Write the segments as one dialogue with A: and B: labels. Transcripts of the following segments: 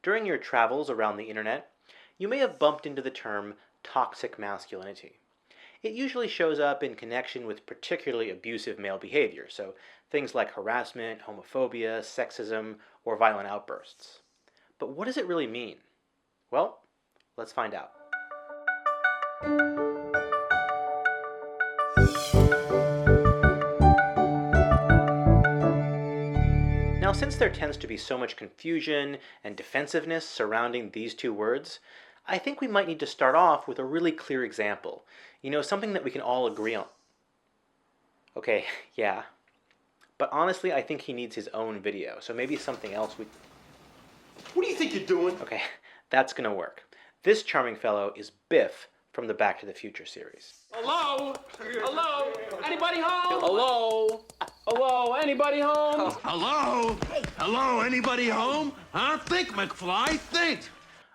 A: During your travels around the internet, you may have bumped into the term toxic masculinity. It usually shows up in connection with particularly abusive male behavior, so things like harassment, homophobia, sexism, or violent outbursts. But what does it really mean? Well, let's find out. Now, since there tends to be so much confusion and defensiveness surrounding these two words, I think we might need to start off with a really clear example. Something that we can all agree on. Okay, yeah. But honestly, I think he needs his own video, so maybe something else we...
B: What do you think you're doing?
A: Okay, that's gonna work. This charming fellow is Biff from the Back to the Future series.
C: Hello? Hello? Anybody home? Hello? Hello? Anybody home?
D: Hello? Hello? Anybody home? Huh? Think, McFly, think!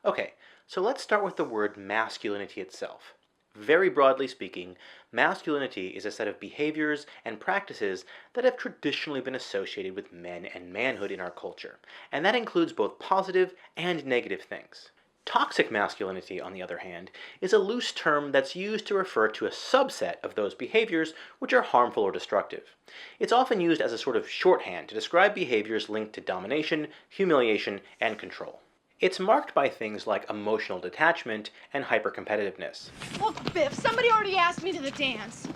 A: Okay, so let's start with the word masculinity itself. Very broadly speaking, masculinity is a set of behaviors and practices that have traditionally been associated with men and manhood in our culture, and that includes both positive and negative things. Toxic masculinity, on the other hand, is a loose term that's used to refer to a subset of those behaviors which are harmful or destructive. It's often used as a sort of shorthand to describe behaviors linked to domination, humiliation, and control. It's marked by things like emotional detachment and hypercompetitiveness.
E: Look, Biff, somebody already asked me to the dance.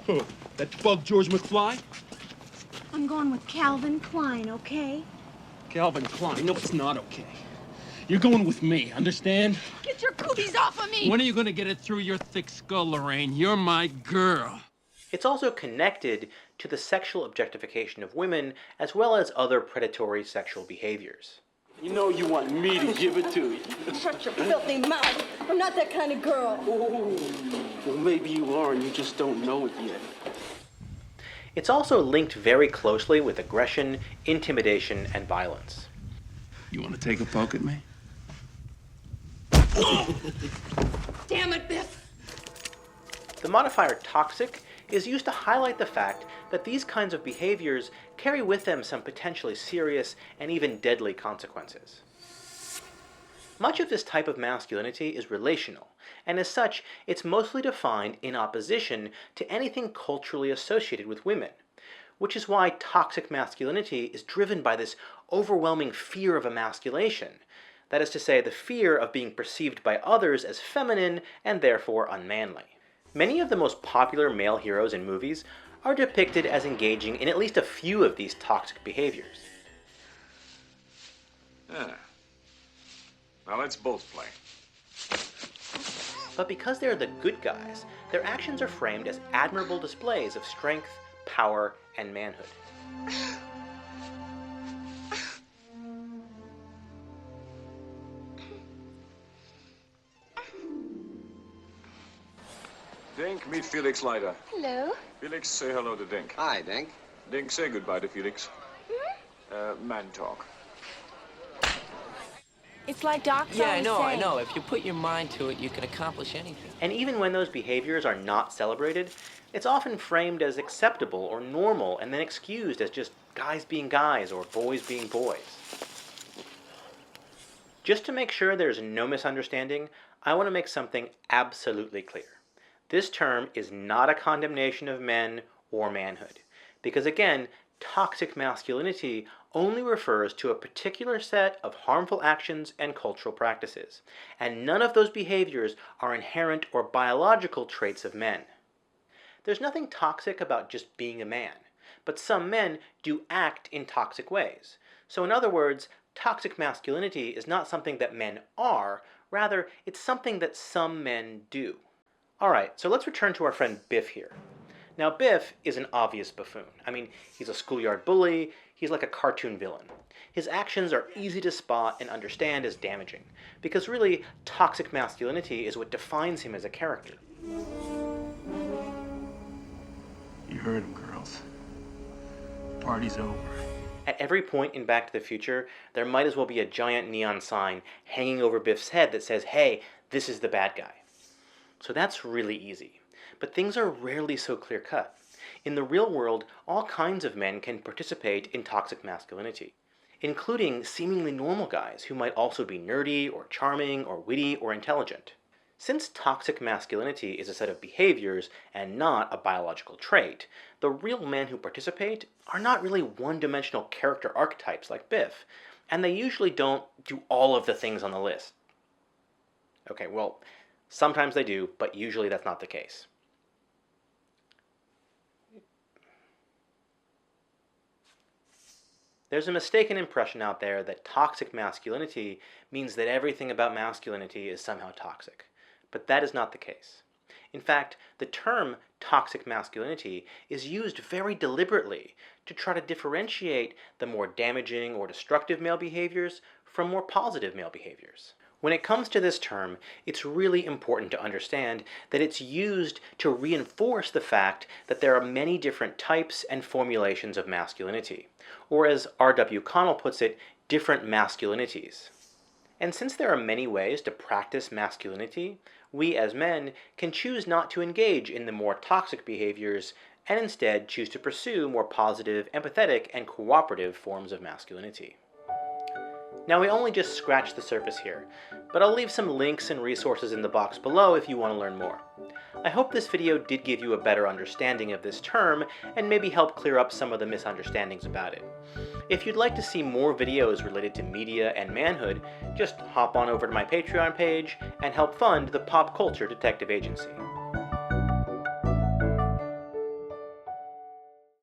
C: Who? That bug George McFly?
E: I'm going with Calvin Klein, okay?
C: Calvin Klein. No, it's not okay. You're going with me, understand?
E: Get your cooties off of me!
C: When are you going to get it through your thick skull, Lorraine? You're my girl.
A: It's also connected to the sexual objectification of women as well as other predatory sexual behaviors.
B: You know you want me to give it to you.
F: Shut your filthy mouth. I'm not that kind of girl.
B: Oh, well, maybe you are and you just don't know it yet.
A: It's also linked very closely with aggression, intimidation, and violence.
D: You want to take a poke at me?
E: Damn it, Biff!
A: The modifier toxic is used to highlight the fact that these kinds of behaviors carry with them some potentially serious and even deadly consequences. Much of this type of masculinity is relational, and as such, it's mostly defined in opposition to anything culturally associated with women, which is why toxic masculinity is driven by this overwhelming fear of emasculation, that is to say, the fear of being perceived by others as feminine and therefore unmanly. Many of the most popular male heroes in movies are depicted as engaging in at least a few of these toxic behaviors.
G: Yeah. Now let's both play.
A: But because they're the good guys, their actions are framed as admirable displays of strength, power, and manhood.
G: Dink, meet Felix Leiter.
H: Hello.
G: Felix, say hello to Dink.
I: Hi, Dink.
G: Dink, say goodbye to Felix. Man talk.
H: It's like Doc's
J: Yeah, I
H: always
J: know, I
H: saying.
J: know. If you put your mind to it, you can accomplish anything.
A: And even when those behaviors are not celebrated, it's often framed as acceptable or normal and then excused as just guys being guys or boys being boys. Just to make sure there's no misunderstanding, I want to make something absolutely clear. This term is not a condemnation of men or manhood, because again, toxic masculinity only refers to a particular set of harmful actions and cultural practices, and none of those behaviors are inherent or biological traits of men. There's nothing toxic about just being a man, but some men do act in toxic ways. So in other words, toxic masculinity is not something that men are, rather it's something that some men do. Alright, so let's return to our friend Biff here. Now Biff is an obvious buffoon. I mean, he's a schoolyard bully, he's like a cartoon villain. His actions are easy to spot and understand as damaging, because really, toxic masculinity is what defines him as a character.
D: You heard him, girls. Party's over.
A: At every point in Back to the Future, there might as well be a giant neon sign hanging over Biff's head that says, "Hey, this is the bad guy." So that's really easy. But things are rarely so clear-cut. In the real world, all kinds of men can participate in toxic masculinity. including seemingly normal guys who might also be nerdy or charming or witty or intelligent. Since toxic masculinity is a set of behaviors and not a biological trait, the real men who participate are not really one-dimensional character archetypes like Biff, and they usually don't do all of the things on the list. Okay, well, sometimes they do, but usually that's not the case. There's a mistaken impression out there that toxic masculinity means that everything about masculinity is somehow toxic. But that is not the case. In fact, the term toxic masculinity is used very deliberately to try to differentiate the more damaging or destructive male behaviors from more positive male behaviors. When it comes to this term, it's really important to understand that it's used to reinforce the fact that there are many different types and formulations of masculinity, or as R.W. Connell puts it, different masculinities. And since there are many ways to practice masculinity, we as men can choose not to engage in the more toxic behaviors and instead choose to pursue more positive, empathetic, and cooperative forms of masculinity. Now, we only just scratched the surface here, but I'll leave some links and resources in the box below if you want to learn more. I hope this video did give you a better understanding of this term and maybe help clear up some of the misunderstandings about it. If you'd like to see more videos related to media and manhood, just hop on over to my Patreon page and help fund the Pop Culture Detective Agency.